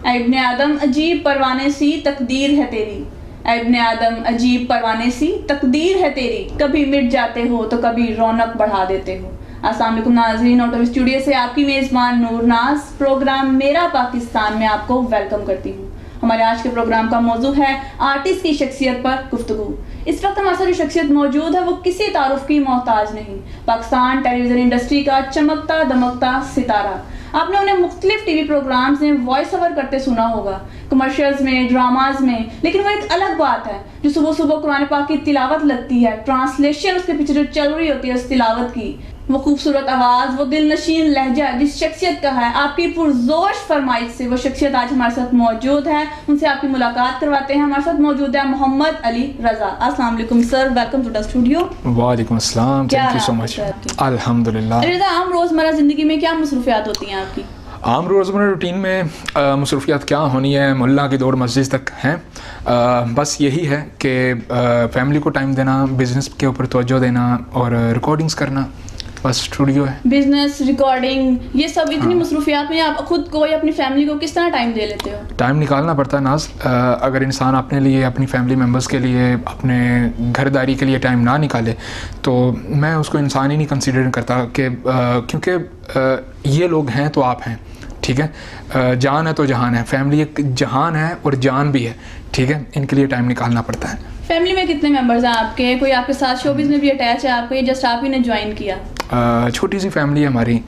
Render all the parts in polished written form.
ऐ इब्ने आदम अजीब परवाने सी तकदीर है तेरी, ऐ इब्ने आदम अजीब परवाने सी तकदीर है तेरी, कभी मिट जाते हो तो कभी रौनक बढ़ा देते हो। अस्सलाम वालेकुम नाज़रीन, आउट ऑफ स्टूडियो से आपकी मेज़बान नूर नाज प्रोग्राम मेरा पाकिस्तान में आपको वेलकम करती हूँ। हमारे आज के प्रोग्राम का मौजू है आर्टिस्ट की शख्सियत पर गुफ्तगू। इस वक्त हमारे साथ जो शख्सियत मौजूद है वो किसी तारुफ की मोहताज नहीं, पाकिस्तान टेलीविजन इंडस्ट्री का चमकता दमकता सितारा। आपने उन्हें मुख्तलिफ टीवी प्रोग्राम्स में वॉइस ओवर करते सुना होगा, कमर्शियल्स में, ड्रामाज में। लेकिन वो एक अलग बात है जो सुबह सुबह कुरान पाक की तिलावत लगती है, ट्रांसलेशन उसके पीछे जो चल रही होती है उस तिलावत की, वो खूबसूरत आवाज़, वो दिल नशीन लहजा जिस शख्सियत का है, आपकी पुरजोश फरमाइश से वो शख्सियत आज हमारे साथ मौजूद है। उनसे आपकी मुलाकात करवाते हैं। हमारे साथ मौजूद है मोहम्मद अली रजा। अस्सलाम वालेकुम sir, welcome to the studio. वालेकुम अस्सलाम, थैंक यू सो मच। अल्हम्दुलिल्लाह। रजा, आम रोज़मर्रा ज़िंदगी में क्या मसरूफियात होती हैं आपकी? आम रोज़मर्रा रूटीन में मसरूफियात क्या होनी है, मुल्ला की दौड़ मस्जिद तक हैं। बस यही है कि फैमिली को टाइम देना, बिज़नेस के ऊपर तवज्जो देना और रिकॉर्डिंग्स करना, बस स्टूडियो है। बिजनेस, रिकॉर्डिंग, ये सब इतनी मसरूफियात में आप खुद को या अपनी फैमिली को किस तरह टाइम दे लेते हो? टाइम निकालना पड़ता है नाज। अगर इंसान अपने लिए, अपनी फैमिली मेम्बर्स के लिए, अपने घरदारी के लिए टाइम ना निकाले तो मैं उसको इंसान ही नहीं कंसीडर करता कि क्योंकि ये लोग हैं तो आप हैं, ठीक है। जान है तो जहान है, फैमिली एक जहान है और जान भी है, ठीक है। इनके लिए टाइम निकालना पड़ता है। फैमिली में कितने मेंबर्स हैं आपके? कोई आपके साथ शोबिज़ में भी अटैच है आपको, ये जस्ट आप ही ने ज्वाइन किया? छोटी सी फैमिली है हमारी,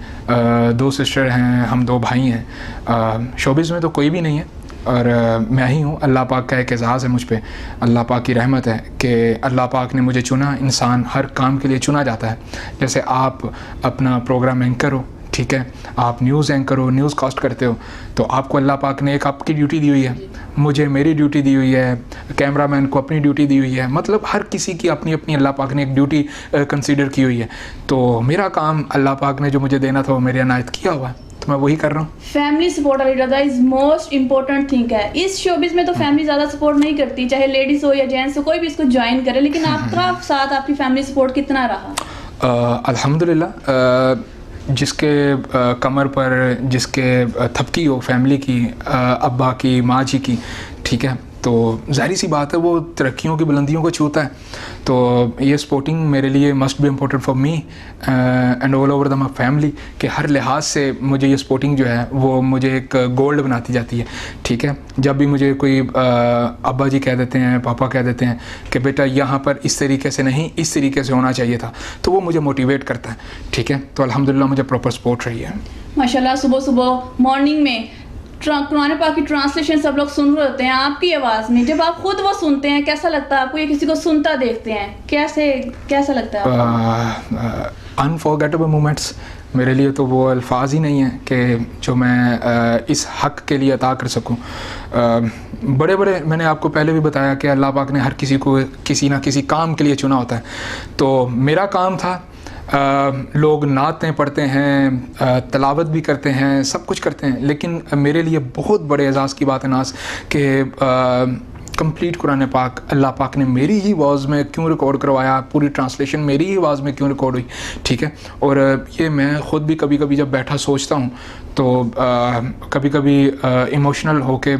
2 सिस्टर हैं, हम 2 भाई हैं। शोबिज़ में तो कोई भी नहीं है और मैं ही हूँ। अल्लाह पाक का एक एजाज़ है मुझ पे, अल्लाह पाक की रहमत है कि अल्लाह पाक ने मुझे चुना। इंसान हर काम के लिए चुना जाता है। जैसे आप अपना प्रोग्राम एंकर हो, ठीक है, आप न्यूज़ एंकर हो, न्यूज़ कास्ट करते हो, तो आपको अल्लाह पाक ने एक आपकी ड्यूटी दी हुई है, मुझे मेरी ड्यूटी दी हुई है, कैमरामैन को अपनी ड्यूटी दी हुई है। मतलब हर किसी की अपनी अपनी अल्लाह पाक ने एक ड्यूटी कंसीडर की हुई है। तो मेरा काम अल्लाह पाक ने जो मुझे देना था वो मेरे अनायत किया हुआ है, तो मैं वही कर रहा हूँ। Family support is most important thing है। इस शोबिज़ में तो फैमिली ज़्यादा सपोर्ट नहीं करती, चाहे लेडीज़ हो या जेंट्स हो, कोई भी इसको ज्वाइन करे। लेकिन आपका साथ आपकी फैमिली सपोर्ट कितना रहा? अल्हम्दुलिल्लाह। जिसके कमर पर जिसके थपकी हो फैमिली की, अब्बा की, माँ जी की, ठीक है, तो ज़ाहिर सी बात है वो तरक्कियों की बुलंदियों को छूता है। तो ये सपोर्टिंग मेरे लिए must be important for me and all over the my family, कि हर लिहाज से मुझे ये सपोर्टिंग जो है वो मुझे एक गोल्ड बनाती जाती है, ठीक है। जब भी मुझे कोई अब्बा जी कह देते हैं, पापा कह देते हैं कि बेटा यहाँ पर इस तरीके से नहीं, इस तरीके से होना चाहिए था, तो वो मुझे मोटिवेट करता है, ठीक है। तो अल्हम्दुलिल्लाह मुझे प्रॉपर सपोर्ट रही है। माशाल्लाह। सुबह सुबह मॉर्निंग में कुरान पाक की ट्रांसलेशन सब लोग सुन रहे होते हैं आपकी आवाज़ में, जब आप खुद वो सुनते हैं कैसा लगता है आपको? ये किसी को सुनता देखते हैं, कैसा लगता है? अनफॉरगेटेबल मोमेंट्स मेरे लिए तो वो अल्फाज ही नहीं है कि जो मैं इस हक़ के लिए अता कर सकूं। बड़े बड़े, मैंने आपको पहले भी बताया कि अल्लाह पाक ने हर किसी को किसी ना किसी काम के लिए चुना होता है। तो मेरा काम था, लोग नातें पढ़ते हैं, तलावत भी करते हैं, सब कुछ करते हैं, लेकिन मेरे लिए बहुत बड़े एजाज़ की बात है नाज कि कंप्लीट कुरान पाक अल्लाह पाक ने मेरी ही आवाज़ में क्यों रिकॉर्ड करवाया, पूरी ट्रांसलेशन मेरी ही आवाज़ में क्यों रिकॉर्ड हुई, ठीक है। और ये मैं ख़ुद भी कभी कभी जब बैठा सोचता हूँ तो कभी कभी इमोशनल होके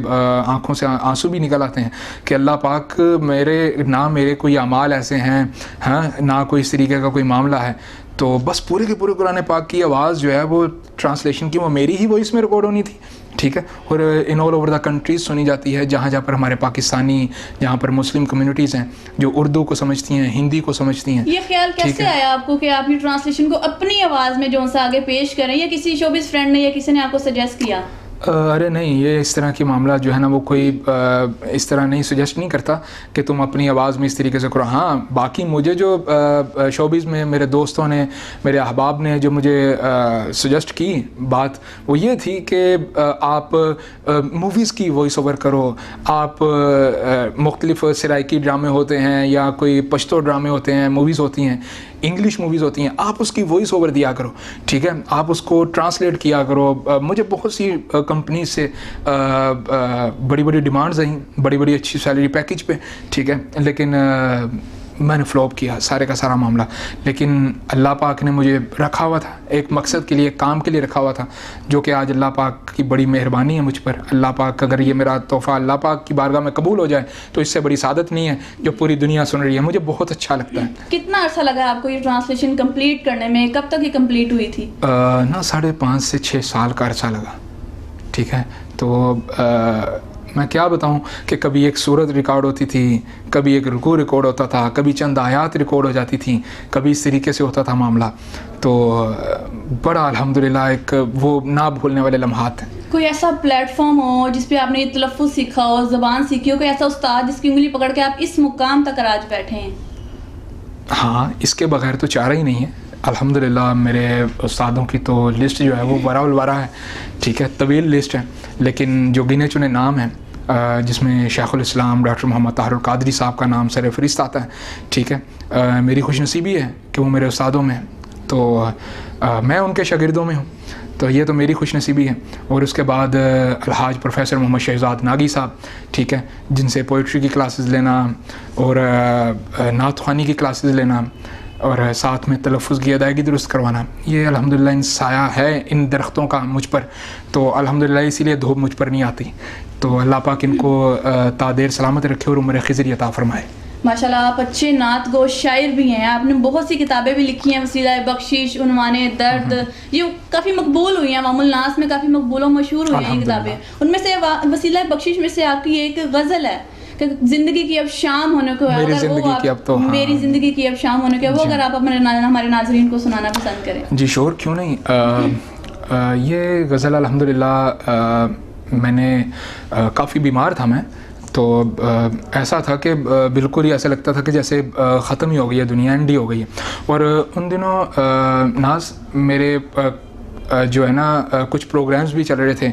आँखों से आंसू भी निकल आते हैं कि अल्लाह पाक मेरे कोई अमाल ऐसे हैं, हाँ, ना कोई इस तरीके का कोई मामला है, तो बस पूरे के पूरे कुरान पाक की आवाज़ जो है वो ट्रांसलेशन की वो मेरी ही वॉइस में रिकॉर्ड होनी थी, ठीक है। और in all over the countries सुनी जाती है, जहाँ जहाँ पर हमारे पाकिस्तानी, जहाँ पर मुस्लिम कम्युनिटीज़ हैं जो उर्दू को समझती हैं, हिंदी को समझती हैं। ये ख्याल कैसे आया आपको कि आप ये ट्रांसलेशन को अपनी आवाज़ में जो सा आगे पेश करें, या किसी शोबिज़ फ्रेंड ने या किसी ने आपको सजेस्ट किया? अरे नहीं, ये इस तरह की मामला जो है ना वो कोई इस तरह नहीं सजेस्ट नहीं करता कि तुम अपनी आवाज़ में इस तरीके से करो। हाँ, बाकी मुझे जो शोबिज़ में मेरे दोस्तों ने, मेरे अहबाब ने जो मुझे सजेस्ट की बात, वो ये थी कि आप मूवीज़ की वॉइस ओवर करो, आप मुख्तलिफ सराइकी ड्रामे होते हैं या कोई पश्तो ड्रामे होते हैं, मूवीज़ होती हैं, इंग्लिश मूवीज़ होती हैं, आप उसकी वॉइस ओवर दिया करो, ठीक है, आप उसको ट्रांसलेट किया करो। मुझे बहुत सी कंपनी से बड़ी बड़ी डिमांड्स आई, बड़ी बड़ी अच्छी सैलरी पैकेज पे, ठीक है, लेकिन मैंने फ्लॉप किया सारे का सारा मामला। लेकिन अल्लाह पाक ने मुझे रखा हुआ था एक मकसद के लिए, काम के लिए रखा हुआ था, जो कि आज अल्लाह पाक की बड़ी मेहरबानी है मुझ पर। अल्लाह पाक, अगर ये मेरा तोहफ़ा अल्लाह पाक की बारगाह में कबूल हो जाए तो इससे बड़ी सादत नहीं है जो पूरी दुनिया सुन रही है। मुझे बहुत अच्छा लगता है। कितना अर्सा लगा आपको ये ट्रांसलेशन कंप्लीट करने में? कब तक ये कंप्लीट हुई थी? ना 5.5 से 6 साल का अर्सा लगा। ठीक है, तो मैं क्या बताऊं कि कभी एक सूरत रिकॉर्ड होती थी, कभी एक रुकू रिकॉर्ड होता था, कभी चंद आयात रिकॉर्ड हो जाती थी, कभी इस तरीके से होता था मामला। तो बड़ा अल्हम्दुलिल्लाह एक वो ना भूलने वाले लम्हात हैं। कोई ऐसा प्लेटफॉर्म हो जिस पे आपने ये तलफ़्फ़ुज़ सीखा हो, ज़बान सीखी हो, कोई ऐसा उस्ताद जिसकी उंगली पकड़ के आप इस मुकाम तक आज बैठे हैं? हाँ, इसके बगैर तो चारा ही नहीं है। अल्हम्दुलिल्लाह मेरे उस्तादों की तो लिस्ट जो है वो बराउल वारा है। ठीक है, तवील लिस्ट है, लेकिन जो गिने चुने नाम हैं जिसमें शेखुल इस्लाम डॉक्टर मोहम्मद ताहिरुल क़ादरी साहब का नाम सर फ़हरिस्त आता है। ठीक है, मेरी खुशनसीबी है कि वो मेरे उस्तादों में हैं, तो मैं उनके शागिर्दों में हूँ, तो ये तो मेरी खुशनसीबी है। और उसके बाद अलहाज प्रोफेसर मोहम्मद शहजाद नागी साहब, ठीक है, जिनसे पोइट्री की क्लासेस लेना और नात ख़्वानी की क्लासेस लेना और साथ में तलफ़्फ़ुज़ की अदायगी दुरुस्त करवाना, ये अल्हम्दुलिल्लाह इन साया है इन दरख्तों का मुझ पर। तो अल्हम्दुलिल्लाह इसीलिए धूप मुझ पर नहीं आती। तो अल्लाह पाक इनको तादेर सलामत रखे और उम्र ख़िज़र अता फ़रमाए। माशाल्लाह आप अच्छे नात गो शायर भी हैं। आपने बहुत सी किताबें भी लिखी हैं, वसीला बख्शिश, उन्वाने दर्द, ये काफ़ी मकबूल हुई हैं, अवामुल नास में काफ़ी मकबूल और मशहूर हुई हैं किताबें। उनमें से वसीला बख्शिश में से आपकी एक गज़ल है कि ज़िंदगी की अब शाम होने को है, मेरी ज़िंदगी की अब तो, हाँ, मेरी ज़िंदगी की अब शाम होने को है, वो अगर आप हमारे नाज़रीन को सुनाना पसंद करें। जी श्योर, क्यों नहीं। ये गज़ल अल्हम्दुलिल्लाह मैंने काफ़ी बीमार था मैं, तो ऐसा था कि बिल्कुल ही ऐसा लगता था कि जैसे ख़त्म ही हो गई है दुनिया, एंड ही हो गई है। और उन दिनों नाज मेरे जो है ना कुछ प्रोग्राम्स भी चल रहे थे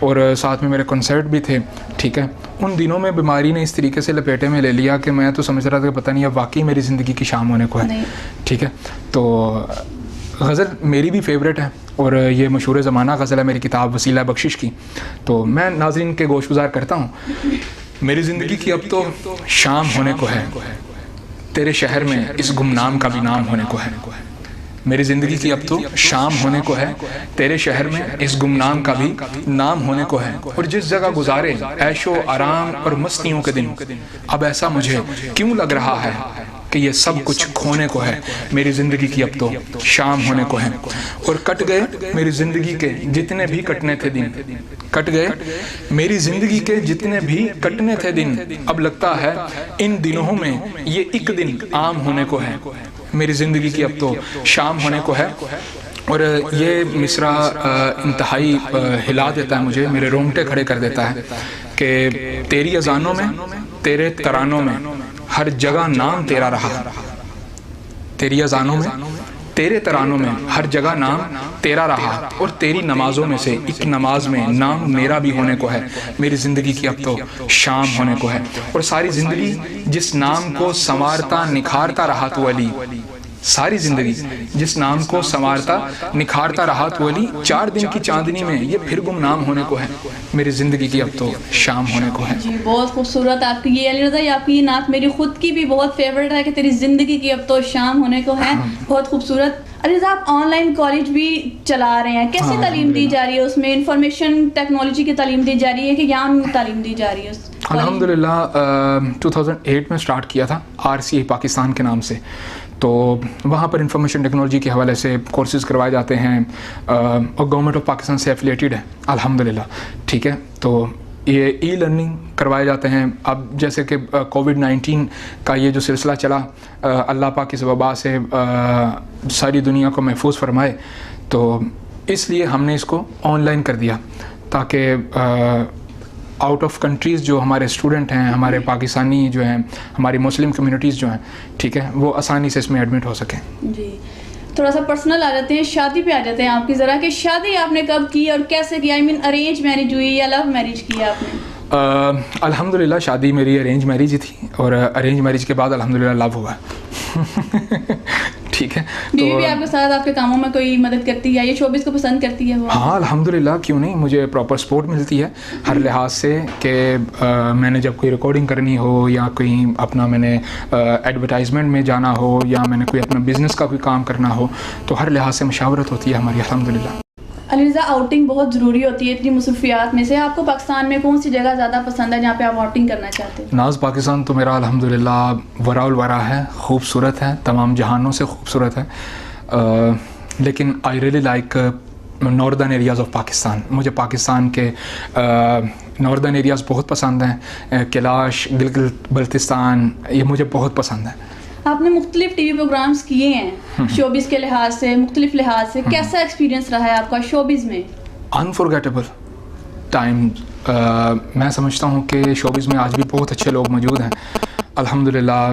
और साथ में मेरे कॉन्सर्ट भी थे। ठीक है, उन दिनों में बीमारी ने इस तरीके से लपेटे में ले लिया कि मैं तो समझ रहा था कि पता नहीं अब वाकई मेरी ज़िंदगी की शाम होने को है। ठीक है, तो गज़ल मेरी भी फेवरेट है और ये मशहूर ज़माना गज़ल है मेरी किताब वसीला बख्शिश की। तो मैं नाज़रीन के गोशगुजार करता हूँ। मेरी ज़िंदगी की अब तो शाम होने को है, तेरे शहर में इस गुमनाम का भी नाम होने को है। मेरी ज़िंदगी की अब तो शाम होने को है, तेरे शहर में इस गुमनाम का भी नाम होने को है। और जिस जगह गुजारे ऐशो आराम और मस्तियों के दिन, अब ऐसा मुझे क्यों लग रहा है कि ये सब कुछ खोने को है। मेरी ज़िंदगी की अब तो शाम होने को है। और कट गए मेरी ज़िंदगी के जितने भी कटने थे दिन, कट गए मेरी ज़िंदगी के जितने भी कटने थे दिन, अब लगता है इन दिनों में ये एक दिन आम होने को है। मेरी ज़िंदगी की अब तो शाम होने को है। और ये मिसरा इंतहाई हिला देता है मुझे, मेरे रोंगटे खड़े कर देता है कि तेरी अज़ानों में, तेरे तरानों में हर जगह नाम तेरा रहा। तेरी अज़ानों में, तेरे तरानों में हर जगह नाम तेरा रहा। और तेरी नमाज़ों में से एक नमाज में नाम मेरा भी होने को है। मेरी ज़िंदगी की अब तो शाम होने को है। और सारी ज़िंदगी जिस नाम को संवारता निखारता रहा तू अली, सारी ज़िंदगी जिस नाम को संवारता निखारता रहा तू अली, 4 दिन की चांदनी में ये फिर गुमनाम होने को है। मेरी ज़िंदगी की अब तो शाम होने को है। जी बहुत खूबसूरत आपकी ये अली रज़ा, आपकी ये नात मेरी ख़ुद की भी बहुत फेवरेट है कि तेरी ज़िंदगी की अब तो शाम होने को है। बहुत खूबसूरत। अली रज़ा आप ऑनलाइन कॉलेज भी चला रहे हैं, कैसी तालीम दी जा रही है उसमें? इंफॉर्मेशन टेक्नोलॉजी की तालीम दी जा रही है कि यहाँ तालीम दी जा रही है? अल्हम्दुलिल्लाह 2008 में स्टार्ट किया था RCA पाकिस्तान के नाम से। तो वहाँ पर इंफॉर्मेशन टेक्नोलॉजी के हवाले से कोर्सेज़ करवाए जाते हैं और गवर्नमेंट ऑफ पाकिस्तान से एफिलिएटेड है अल्हम्दुलिल्लाह। ठीक है, तो ये लर्निंग करवाए जाते हैं। अब जैसे कि कोविड-19 का ये जो सिलसिला चला, अल्लाह पाक इस वबा से सारी दुनिया को महफूज फरमाए, तो इसलिए हमने इसको ऑनलाइन कर दिया ताकि आउट ऑफ कंट्रीज़ जो हमारे स्टूडेंट हैं, हमारे पाकिस्तानी जो हैं, हमारी मुस्लिम कम्युनिटीज़ जो हैं, ठीक है, वो आसानी से इसमें एडमिट हो सकें। जी थोड़ा सा पर्सनल आ जाते हैं, शादी पे आ जाते हैं आपकी ज़रा, कि शादी आपने कब की और कैसे की? आई मीन अरेंज मैरिज हुई या लव मैरिज की आपने? अल्हम्दुलिल्लाह शादी मेरी अरेंज मैरिज ही थी और अरेंज मैरिज के बाद अल्हम्दुलिल्लाह लव हुआ। ठीक है। बीवी भी आपके साथ आपके कामों में कोई मदद करती है, ये शोबिस को पसंद करती है वो? हाँ अल्हम्दुलिल्लाह, क्यों नहीं, मुझे प्रॉपर सपोर्ट मिलती है हर लिहाज से कि मैंने जब कोई रिकॉर्डिंग करनी हो या कोई अपना मैंने एडवर्टाइजमेंट में जाना हो या मैंने कोई अपना बिज़नेस का कोई काम करना हो तो हर लिहाज से मुशावरत होती है हमारी अल्हम्दुलिल्लाह। अली रज़ा, आउटिंग बहुत ज़रूरी होती है इतनी मसरूफियात में से, आपको पाकिस्तान में कौन सी जगह ज़्यादा पसंद है जहाँ पे आप आउटिंग करना चाहते हैं? नाज पाकिस्तान तो मेरा अल्हम्दुलिल्लाह वराउल वरा है, खूबसूरत है, तमाम जहानों से खूबसूरत है, लेकिन I really like northern areas of Pakistan. मुझे पाकिस्तान के नॉर्दर्न एरियाज़ बहुत पसंद हैं, कैलाश, गिलगित बल्तिस्तान, ये मुझे बहुत पसंद है। आपने मुख्तलिफ टीवी प्रोग्राम्स किए हैं शोबिस के लिहाज से, मुख्तलिफ लिहाज से, कैसा एक्सपीरियंस रहा है आपका शोबिस में? Unforgettable time. मैं समझता हूँ कि शोबिस में आज भी बहुत अच्छे लोग मौजूद हैं अल्हम्दुलिल्लाह।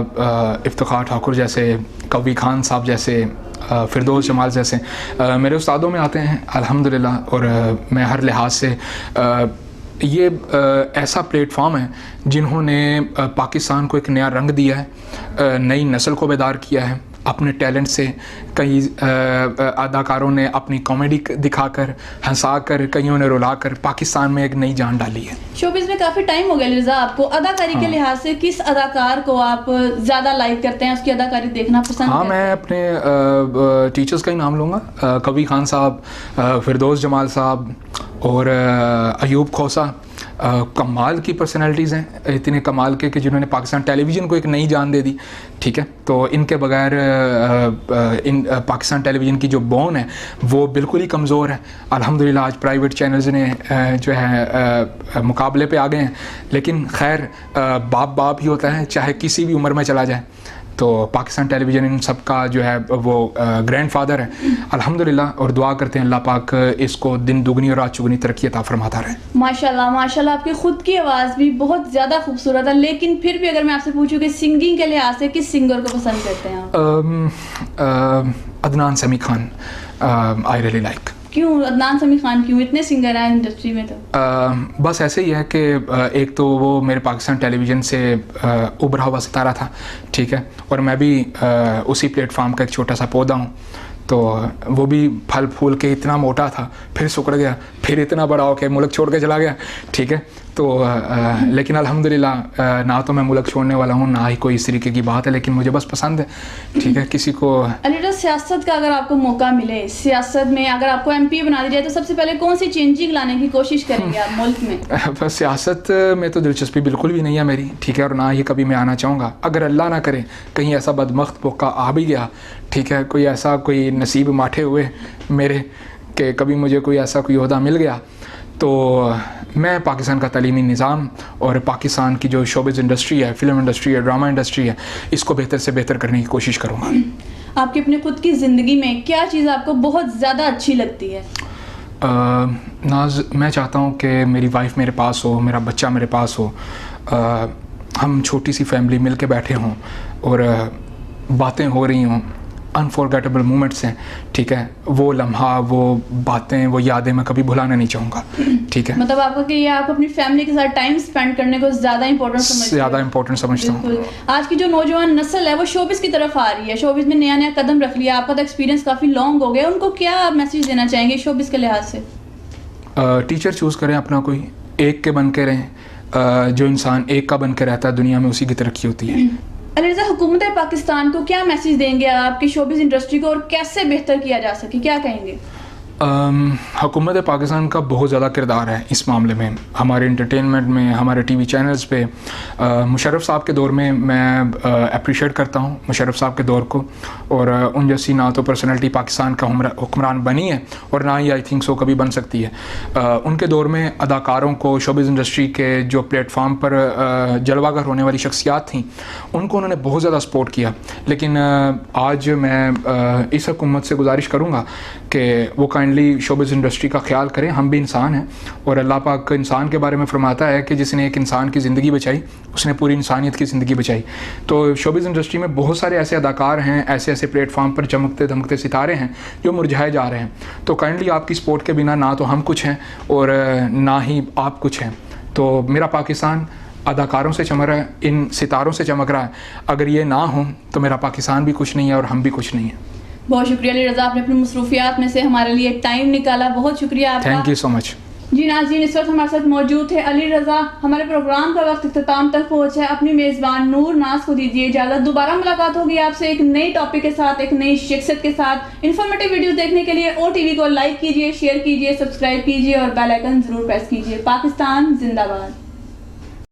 इफ्तिखार ठाकुर जैसे, कवी खान साहब जैसे, फिरदौस जमाल जैसे मेरे उस्तादों में आते हैं अल्हम्दुलिल्लाह। और मैं हर लिहाज से ये ऐसा प्लेटफॉर्म है जिन्होंने पाकिस्तान को एक नया रंग दिया है, नई नस्ल को बेदार किया है अपने टैलेंट से। कई अदाकारों ने अपनी कॉमेडी दिखाकर, हंसाकर, कईयों ने रुलाकर पाकिस्तान में एक नई जान डाली है। शोबिस में काफ़ी टाइम हो गया लिज़ा आपको, अदाकारी के लिहाज से किस अदाकार को आप ज़्यादा लाइक करते हैं, उसकी अदाकारी देखना पसंद करते हैं? मैं अपने टीचर्स का ही नाम लूँगा, कवी खान साहब, फिरदौस जमाल साहब और अयूब खोसा। कमाल की पर्सनालिटीज़ हैं, इतने कमाल के कि जिन्होंने पाकिस्तान टेलीविज़न को एक नई जान दे दी। ठीक है, तो इनके बगैर इन पाकिस्तान टेलीविज़न की जो बोन है वो बिल्कुल ही कमज़ोर है। अल्हम्दुलिल्लाह आज प्राइवेट चैनल्स ने जो है मुकाबले पे आ गए हैं, लेकिन खैर बाप बाप ही होता है, चाहे किसी भी उम्र में चला जाए। तो पाकिस्तान टेलीविज़न इन सब का जो है वो ग्रैंडफादर है अल्हम्दुलिल्लाह। और दुआ करते हैं अल्लाह पाक इसको दिन दुगनी और रात चुगनी तरक्की अता फरमाता रहे। माशाल्लाह माशाल्लाह, आपकी ख़ुद की आवाज़ भी बहुत ज़्यादा खूबसूरत है, लेकिन फिर भी अगर मैं आपसे पूछूं कि सिंगिंग के लिहाज से किस सिंगर को पसंद करते हैं आप? अदनान समी खान आई रियली लाइक। क्यों अदनान समी खान, क्यों? इतने सिंगर हैं इंडस्ट्री में तो। बस ऐसे ही है कि एक तो वो मेरे पाकिस्तान टेलीविज़न से उभरा हुआ सितारा था, ठीक है, और मैं भी उसी प्लेटफॉर्म का एक छोटा सा पौधा हूँ। तो वो भी फल फूल के इतना मोटा था, फिर सुकड़ गया, फिर इतना बड़ा हो के मुल्क छोड़ के चला गया। ठीक है, तो लेकिन अल्हम्दुलिल्लाह ना तो मैं मुल्क छोड़ने वाला हूँ, ना ही कोई इस तरीके की बात है, लेकिन मुझे बस पसंद है। ठीक है, किसी को अली रज़ा, सियासत का अगर आपको मौका मिले, सियासत में अगर आपको MP बना दी जाए तो सबसे पहले कौन सी चेंजिंग लाने की कोशिश करेंगे आप मुल्क में? बस सियासत में तो दिलचस्पी बिल्कुल भी नहीं है मेरी, ठीक है, और ना ही कभी मैं आना चाहूँगा। अगर अल्लाह ना करे कहीं ऐसा बदबख्त मौका आ भी गया, ठीक है, कोई ऐसा कोई नसीब माठे हुए मेरे कि कभी मुझे कोई ऐसा कोई ओहदा मिल गया, तो मैं पाकिस्तान का तालीमी निज़ाम और पाकिस्तान की जो शोबिज़ इंडस्ट्री है, फिल्म इंडस्ट्री है, ड्रामा इंडस्ट्री है, इसको बेहतर से बेहतर करने की कोशिश करूँगा। आपकी अपनी खुद की ज़िंदगी में क्या चीज़ आपको बहुत ज़्यादा अच्छी लगती है? नाज, मैं चाहता हूँ कि मेरी वाइफ मेरे पास हो, मेरा बच्चा मेरे पास हो, हम छोटी सी फैमिली मिल के बैठे हों और बातें हो रही हों, अनफॉरगेटेबल मोमेंट्स हैं। ठीक है, वो लम्हा, वो बातें, वो यादें मैं कभी भुलाना नहीं चाहूँगा। ठीक है, मतलब आपको कि ये आप अपनी फैमिली के साथ टाइम स्पेंड करने को ज़्यादा इंपॉर्टेंट समझता हूँ। आज की जो नौजवान नस्ल है वो शोबिस की तरफ आ रही है, शोबिस में नया नया कदम रख लिया, आपका तो एक्सपीरियंस काफ़ी लॉन्ग हो गया, उनको क्या मैसेज देना चाहेंगे शोबिस के लिहाज से? टीचर चूज़ करें अपना, कोई एक के बन के रहें। जो इंसान एक का बन के रहता है दुनिया में उसी की तरक्की होती है। अली रज़ा, हुकूमत पाकिस्तान को क्या मैसेज देंगे आपकी शोबिस इंडस्ट्री को और कैसे बेहतर किया जा सके, क्या कहेंगे? हुकूमत पाकिस्तान का बहुत ज़्यादा किरदार है इस मामले में, हमारे इंटरटेनमेंट में, हमारे TV चैनल्स पे। मुशर्रफ साहब के दौर में मैं अप्रिशिएट करता हूँ मुशर्रफ साहब के दौर को, और उन जैसी ना तो पर्सनैलिटी पाकिस्तान का हुक्मरान बनी है और ना ही आई थिंक सो कभी बन सकती है। उनके दौर में अदाकारों को, शोबिज़ इंडस्ट्री के जो प्लेटफॉर्म पर जलवागर होने वाली शख्सियात थीं, उनको उन्होंने बहुत ज़्यादा सपोर्ट किया। लेकिन आज मैं इस हुकूमत से गुजारिश करूँगा कि वो काइंडली शोबिज़ इंडस्ट्री का ख्याल करें। हम भी इंसान हैं और अल्लाह पाक इंसान के बारे में फरमाता है कि जिसने एक इंसान की ज़िंदगी बचाई उसने पूरी इंसानियत की ज़िंदगी बचाई। तो शोबिज़ इंडस्ट्री में बहुत सारे ऐसे अदाकार हैं, ऐसे ऐसे प्लेटफॉर्म पर चमकते धमकते सितारे हैं जो मुरझाए जा रहे हैं। तो काइंडली आपकी सपोर्ट के बिना ना तो हम कुछ हैं और ना ही आप कुछ हैं। तो मेरा पाकिस्तान अदाकारों से चमक रहा है, इन सितारों से चमक रहा है। अगर ये ना हो तो मेरा पाकिस्तान भी कुछ नहीं है और हम भी कुछ नहीं है। बहुत शुक्रिया अली रज़ा, आपने अपनी मसरूफियात में से हमारे लिए टाइम निकाला, बहुत शुक्रिया आपका। Thank you so much. जी नाज़रीन, इस वक्त हमारे साथ मौजूद थे अली रज़ा। हमारे प्रोग्राम का वक्त इख्तिताम तक पहुंचा है। अपनी मेज़बान नूर नाज को दीजिए इजाज़त। दोबारा मुलाकात होगी आपसे एक नई टॉपिक के साथ, एक नई शख्सियत के साथ। इन्फॉर्मेटिव वीडियोस देखने के लिए OTV को लाइक कीजिए, शेयर कीजिए, सब्सक्राइब कीजिए और बेल आइकन ज़रूर प्रेस कीजिए। पाकिस्तान जिंदाबाद।